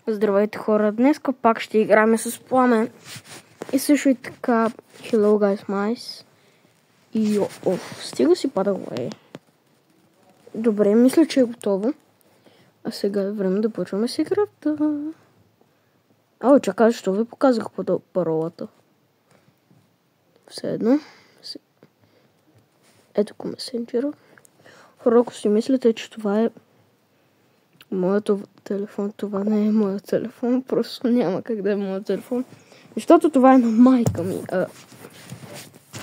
Здравейте хора, днес пак ще играме с Пламен. И също и така, hello guys, mice. И стига си пада глава. Добре, мисля, че е готово. А сега е време да почваме с играта. Чакай, защо ви показах паролата? Все едно. Ето го месенджера. Хора, ако си мислите, че това е моят телефон, това не е моят телефон. Просто няма как да е моят телефон. Защото това е на майка ми.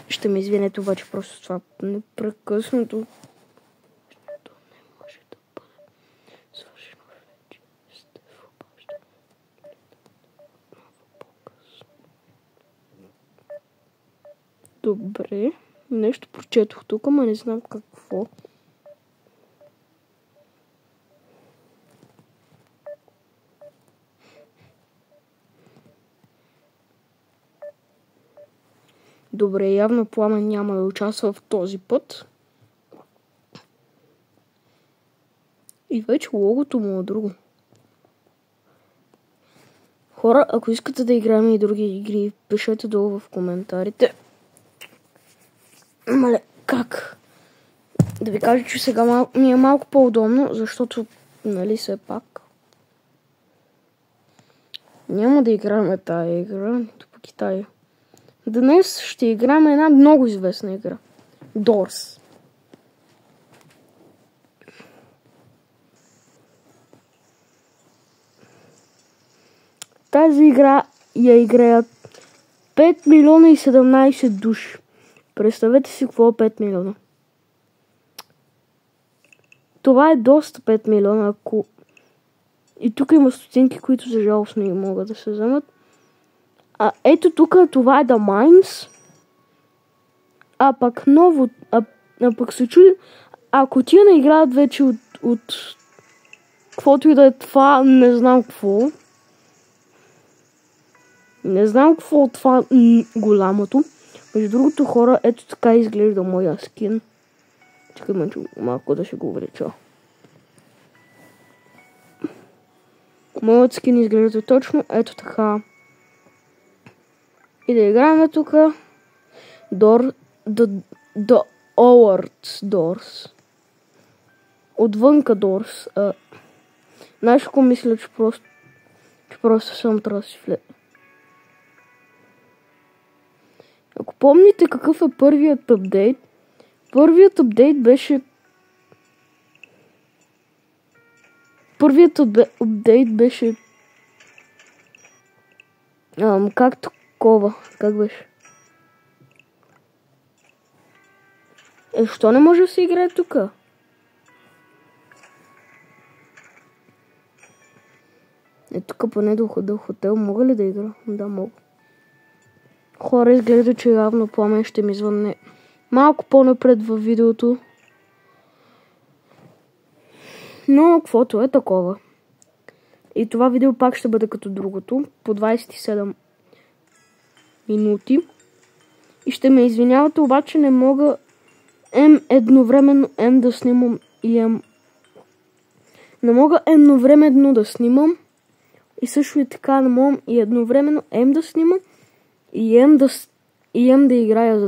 Ще ме извинете, обаче просто това непрекъснато. То не може да бъде свършено вече. Сте в обаждане. Много по-късно. Добре. Нещо прочетох тук, ама не знам какво. Добре, явно Пламен няма да участва в този път. И вече логото му е друго. Хора, ако искате да играем и други игри, пишете долу в коментарите. Мале, как? Да ви кажа, че сега ми е малко по-удобно, защото, нали, все пак няма да играем тая игра, пък и тая. Днес ще играем една много известна игра. Doors. Тази игра я играят 5 милиона и 17 души. Представете си какво е 5 милиона. Това е доста 5 милиона, ако... И тук има стотинки, които за жалост не могат да се вземат. Ето тук това е The Mines. Пък ново... пък се чуди... Ако тия не играят вече от... Каквото и да е това, не знам какво. Не знам какво от това голямото. Между другото, хора, ето така изглежда моя скин. Чакай малко да ще го увелича. Моят скин изглежда точно ето така. И да играем тук The Doors. Отвънка Doors. Знаеш какво мисля, че просто съм трябва да си влезе. Ако помните какъв е първият апдейт, беше как такова, как беше? Що не може да се играе тук? Тук поне до хотел мога ли да игра? Да, мога. Хора, изглежда, че явно Пламен ще ми звънне малко по-напред във видеото. Но каквото е такова. И това видео пак ще бъде като другото. По 27 минути. И ще ме извинявате, обаче не мога едновременно да снимам и не мога едновременно да снимам. И също и така не мога и едновременно да снимам и да играя,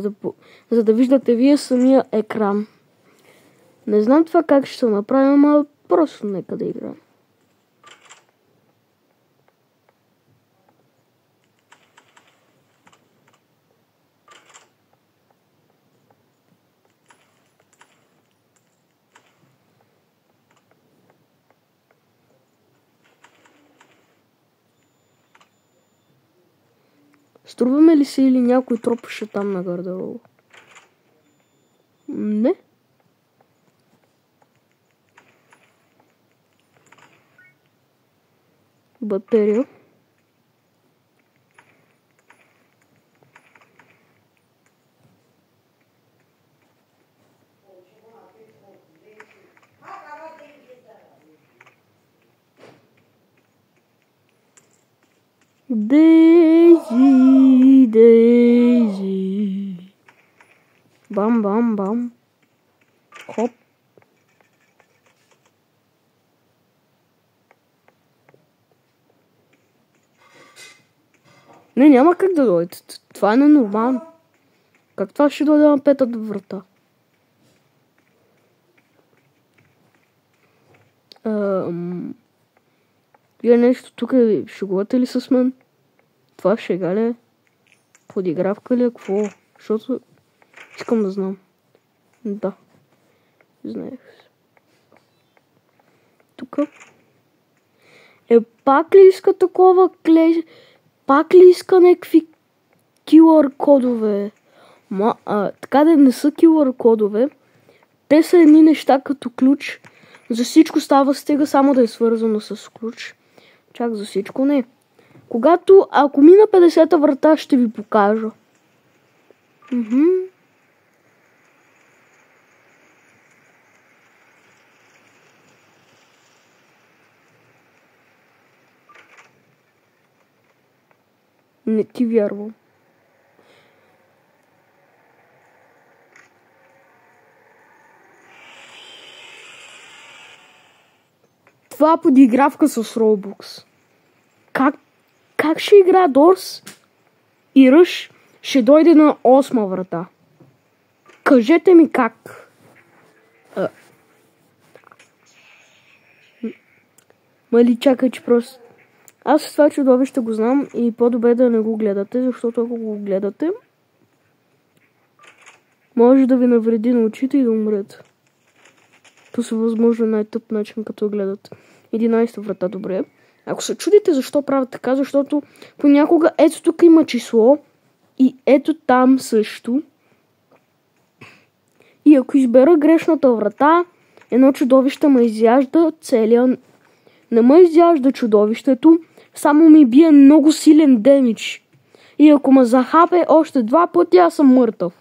за да виждате вие самия екран. Не знам това как ще се направя, ама просто нека да играем. Струваме ли се или някой тропаше там на гардероба? Не. Батерия. Дейзи. Бам, бам, бам. Хоп. Не, няма как да дойде. Това е ненормално. Как това ще дойде на петата врата? Вие нещо тук шегувате ли с мен? Това шега ли е? Подигравка ли е? Какво? Защото искам да знам. Да. Знаех. Тук. Пак ли иска такова клеш? Пак ли иска някакви QR кодове? Така да не са QR кодове. Те са едни неща като ключ. За всичко става, стига само да е свързано с ключ. Чак за всичко не. Ако мина 50-та врата, ще ви покажа. Не ти вярвам. Това подигравка с Roblox. Как ще игра Дорс и Ръш ще дойде на 8 врата? Кажете ми как. Мали, чакай, че просто... Аз това чудовище го знам и по-добре да не го гледате, защото ако го гледате, може да ви навреди на очите и да умрете. То са възможно най-тъп начин, като гледат. 11-та врата, добре. Ако се чудите защо правят така, защото понякога ето тук има число и ето там също. И ако избера грешната врата, едно чудовище ме изяжда целия... Не ме изяжда чудовището, само ми бие много силен демидж. И ако ме захапе още 2 пъти, аз съм мъртъв.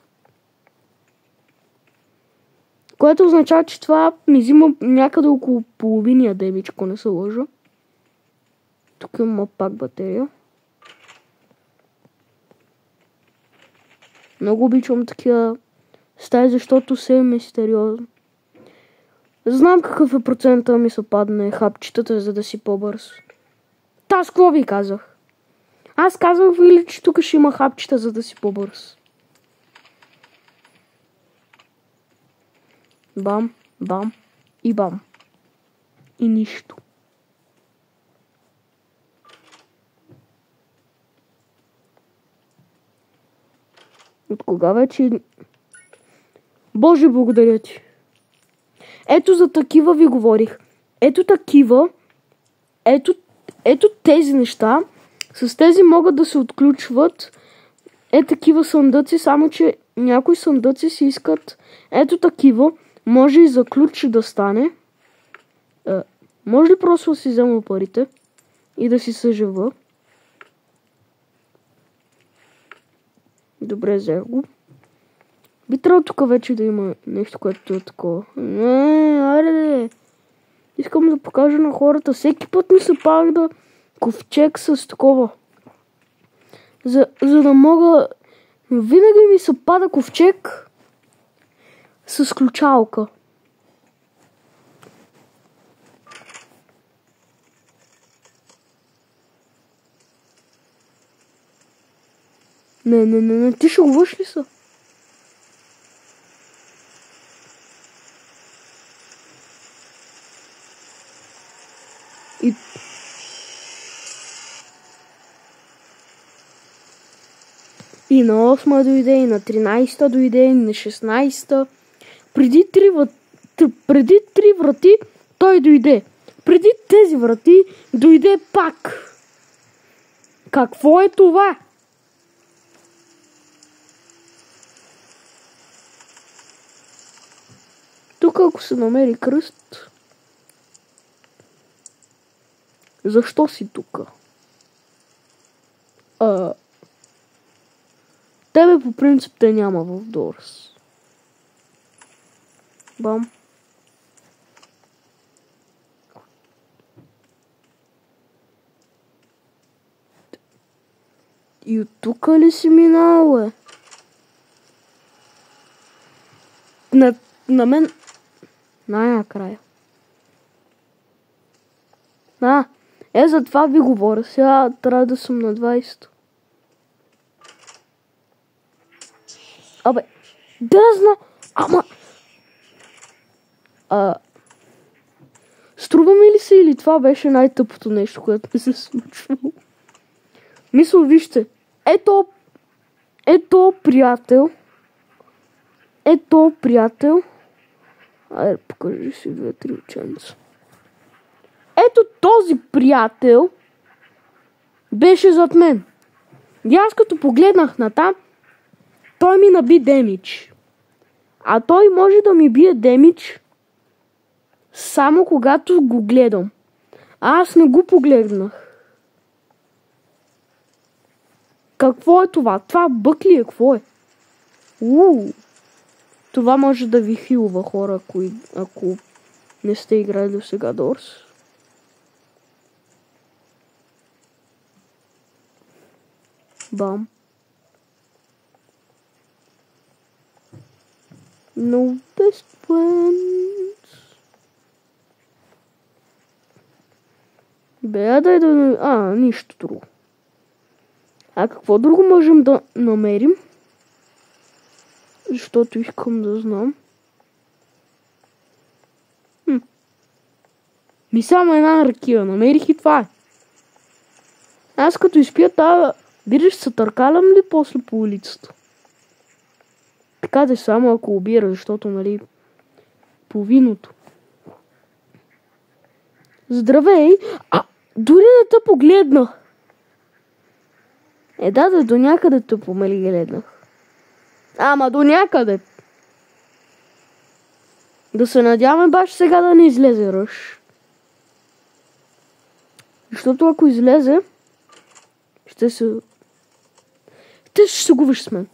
Което означава, че това ми взима някъде около половиния демидж, ако не се лъжа. Тук има пак батерия. Много обичам такива стаи, защото се е мистериозно. Знам какъв е процента ми се падне хапчетата, за да си по-бърз. Аз какво ви казах? Аз казах ви, че тук ще има хапчета, за да си по-бърз. Бам, бам и бам. И нищо. От кога вече... Боже, благодаря ти. Ето за такива ви говорих. Ето такива. Ето тези неща. С тези могат да се отключват. Такива съндъци, само че някои съндъци си искат. Ето такива. Може и за ключ да стане. Може ли просто да си взема парите и да си съжива? Добре, взех го. Би трябвало тук вече да има нещо, което е такова. Айде. Искам да покажа на хората. Всеки път ми се пада ковчег с такова. За да мога... Винаги ми се пада ковчег с ключалка. Не, ти шегуваш ли са? И на 8 дойде, и на 13 дойде, и на 16. Преди 3 врати той дойде. Преди тези врати дойде пак. Какво е това? Тук ако се намери кръст... Защо си тук? Тебе по принцип те няма в Дорс. Бам. И от тук ли си минал, бе? На мен... Най-накрая. За това ви говоря. Сега трябва да съм на 20. Абе, да зна... Ама... Струва ми ли се или това беше най-тъпото нещо, което ми се случвало? Мисля, вижте. Ето приятел. Айде, покажи си 2-3 ученца. Ето този приятел беше зад мен. И аз като погледнах натам, той ми наби демидж. А той може да ми бие демидж само когато го гледам. А аз не го погледнах. Какво е това? Това бък ли е? Какво е? Това може да ви хилва хора, ако не сте играли до сега Дорс. Бам. No best friends. Дай да... нищо друго. А какво друго можем да намерим? Защото искам да знам. Само една ракия. Намерих и това. Аз като изпия тази... Бираш се търкалям ли после по улицата? Така да само ако обира, защото, нали, по виното. Здравей! Дори не те погледнах. Да, до някъде те гледнах. Ама до някъде. Да се надяваме баш сега да не излезе ръж. Защото ако излезе, ще се губиш с мен.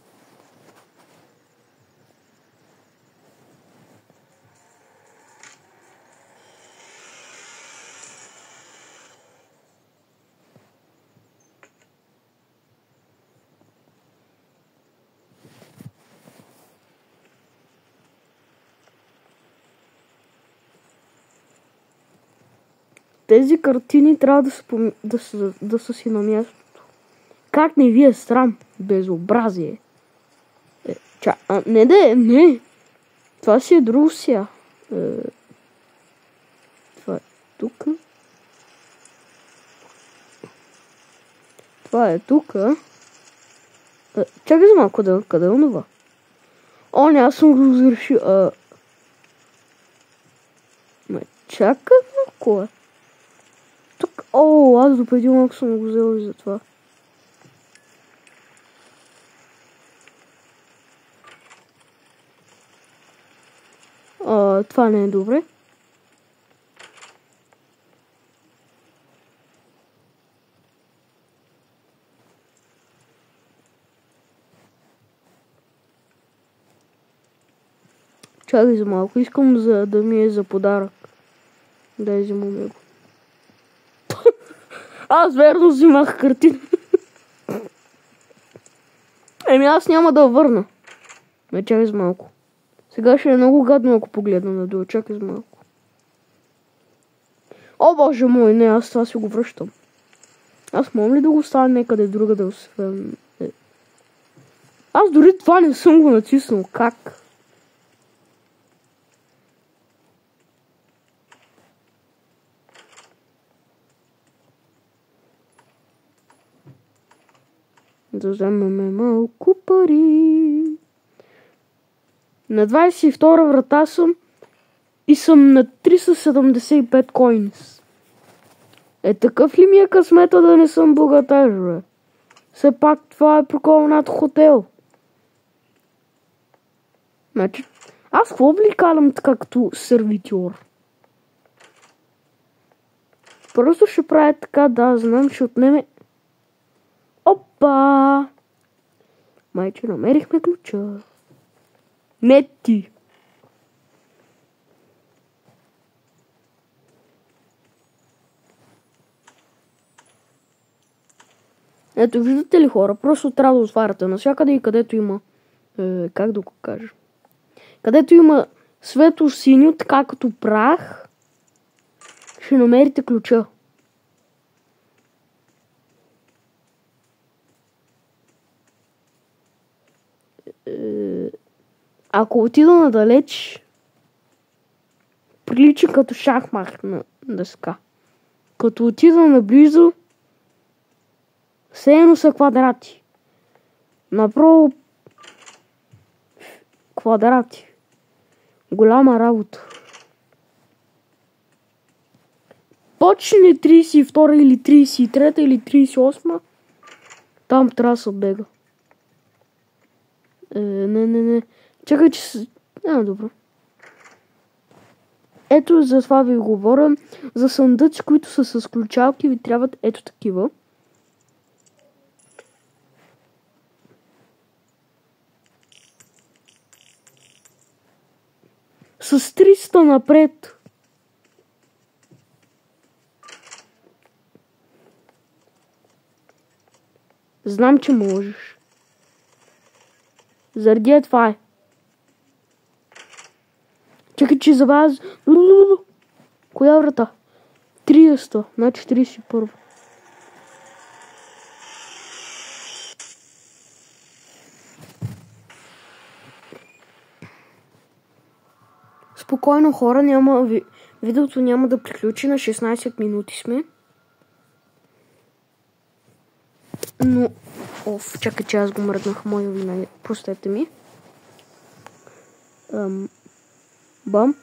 Тези картини трябва да са си на мястото. Как не ви е срам? Безобразие. Не. Това си е друго сега. Това е тук. Това е тук. Чакай за малко, къде е онова? Не, аз съм го разрешил. Чакай малко. Тук, аз допреди малко съм го взел и за това. Това не е добре. Чакай за малко, искам да ми е за подарък. Дай взимам него. Аз верно взимах картина. Аз няма да върна. Чакай за малко. Сега ще е много гадно, ако погледна надолу. Чакай за малко. Боже мой, не, аз това си го връщам. Аз мога ли да го оставя някъде друга да освен... Аз дори това не съм го натиснал. Как? Да вземем малко пари. На 22 врата съм и съм на 375 коинс. Такъв ли ми е късмета да не съм богатаж, бе? Все пак това е прикол над хотел. Значи, аз какво обликалям така като сервитьор? Просто ще правя така, да, знам, ще отнеме... Опа! Майче, намерихме ключа. Не ти. Ето, виждате ли хора? Просто трябва да отваряте навсякъде и където има... как да го кажа? Където има светло-синьо, така като прах, ще намерите ключа. Ако отида надалеч, прилича като шахматна дъска. Като отида наблизо, все едно са квадрати. Направо квадрати. Голяма работа. Почне 32 или 33 или 38, там трябва да се отбега. Не. Чакай, че... добро. Ето, за това ви говоря. За съндъци, които са с ключалки, ви трябват ето такива. С 300 напред. Знам, че можеш. Заради това е. Чакай, че забавя... Коя врата? 30, значи 41. Спокойно, хора, видеото няма да приключи, на 16 минути сме. Но... чакай, че аз го мръднах, моя вина, простете ми. Бам.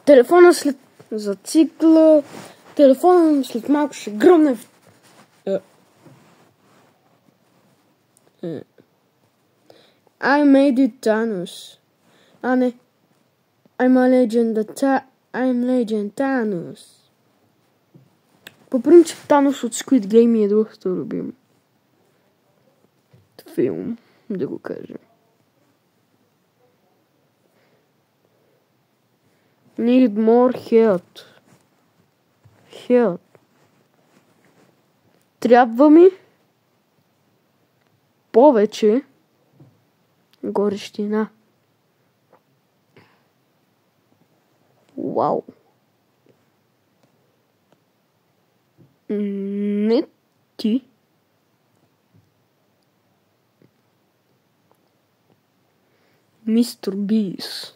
Телефона след... зацикла. Телефона след малко ще гръмне в... I made it Thanos. Не. I'm Legend Thanos. По принцип Thanos от Squid Game е доста любим филм, да го кажем. Need more help. Трябва ми повече горещина. Вау. Не ти. Мистер Бис.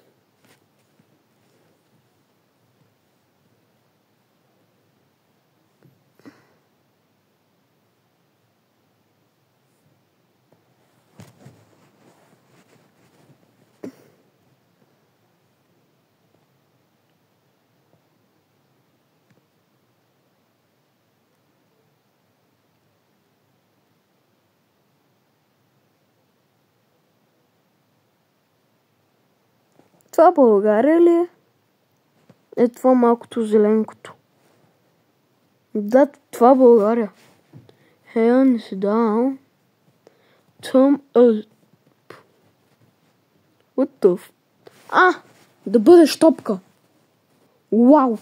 Това България ли е? Е това малкото зеленкото. Да, това България. Hands down. Thumb up. What the да бъдеш топка. Вау.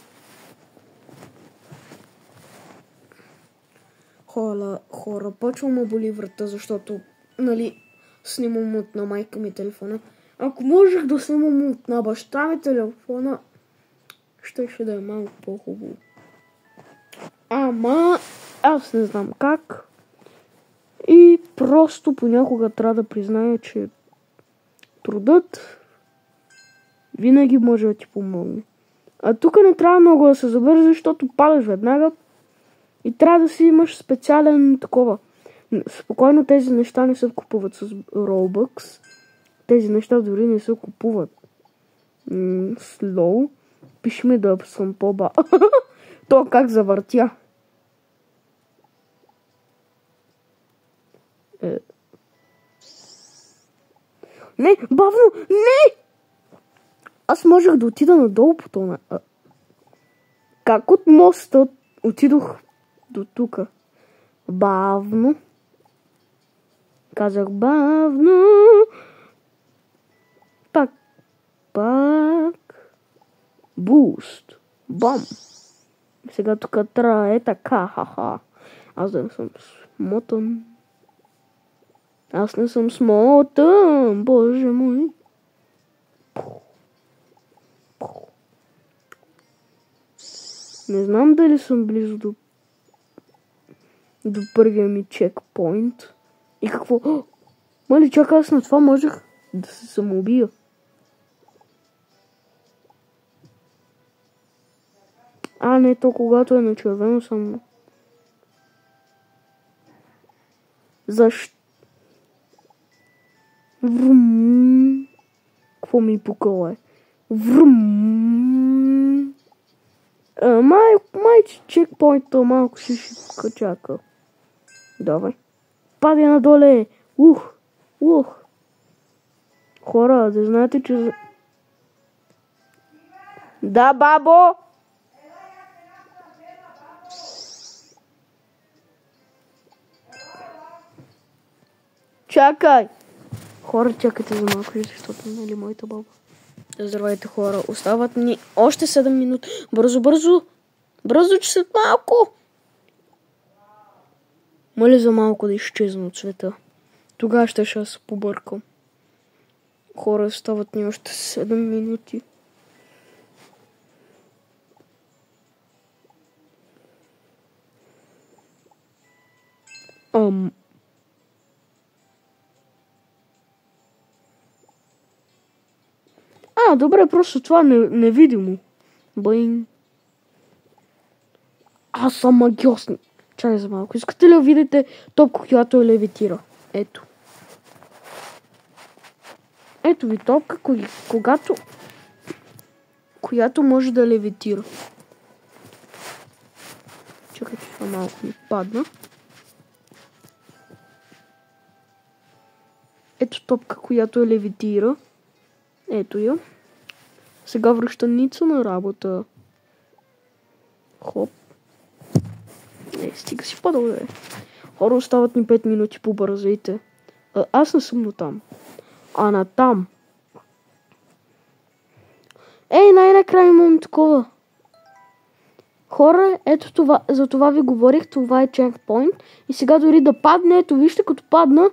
Хора, почва ме боли врата, защото, снимам от на майка ми телефона. Ако можех да снимам от на баща ми телефона, ще да е малко по-хубаво. Ама, аз не знам как. И просто понякога трябва да призная, че трудът винаги може да ти помогне. А тук не трябва много да се забързаш, защото падаш веднага и трябва да си имаш специален такова. Спокойно тези неща не се купуват с Robux. Тези неща дори не се купуват. Slow. Пиши ми да съм по-ба. То как завъртя. Не, бавно! Не! Аз можех да отида надолу по това. Как от моста отидох до тук? Бавно. Казах бавно. Пак. Буст. Бам. Сега тук трябва така. Ха-ха. Аз да не съм смотан. Боже мой. Не знам дали съм близо до първия ми чекпоинт. И какво? Мали, чакай, аз на това можех да се самоубия. Не, то когато е на червено само. Защо? Врум. Какво ми пукало е? Врум. Май чекпоинта малко ще чака. Давай. Падай надоле. Ух. Хора, да знаете, че... Да, бабо! Чакай! Хора, чакайте за малко, защото нали моята баба. Здравейте, хора. Остават ни още 7 минути. Бързо, че след малко. Моля за малко да изчезна от света. Тогава ще се побъркам. Хора, остават ни още 7 минути. Добре, просто това невидимо. Бъин. Аз съм магиосник. Чакай за малко. Искате ли да видите топка, която левитира? Ето. Ето ви топка, която може да левитира. Чакайте, това малко ми падна. Ето топка, която левитира. Ето я. Сега връща Ница на работа. Хоп. Стига си падал, бе. Хора, остават ни 5 минути, побързайте. Аз не съм натам. Натам. Най-накрая имам такова. Хора, ето това, за това ви говорих, това е чекпоинт. И сега дори да падне, ето вижте, като падна,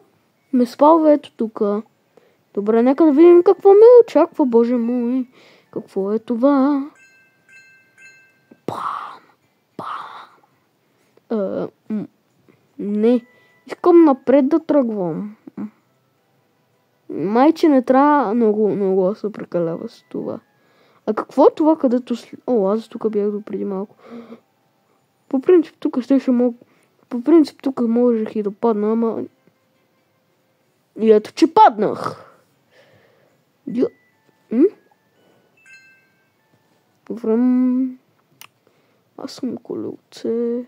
ме спалва ето тук. Добре, нека да видим какво ме очаква, боже мой. Какво е това? Не. Искам напред да тръгвам. Майче не трябва много да се прекалява с това. Какво е това, където... аз тук бях до преди малко. По принцип тук можех и да падна, ама... И ето, че паднах. Време... Аз съм колелце.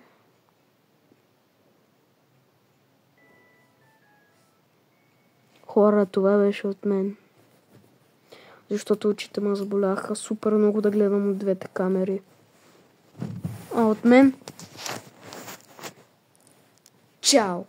Хора, това беше от мен. Защото очите ме заболяха супер много да гледам от двете камери. От мен... Чао!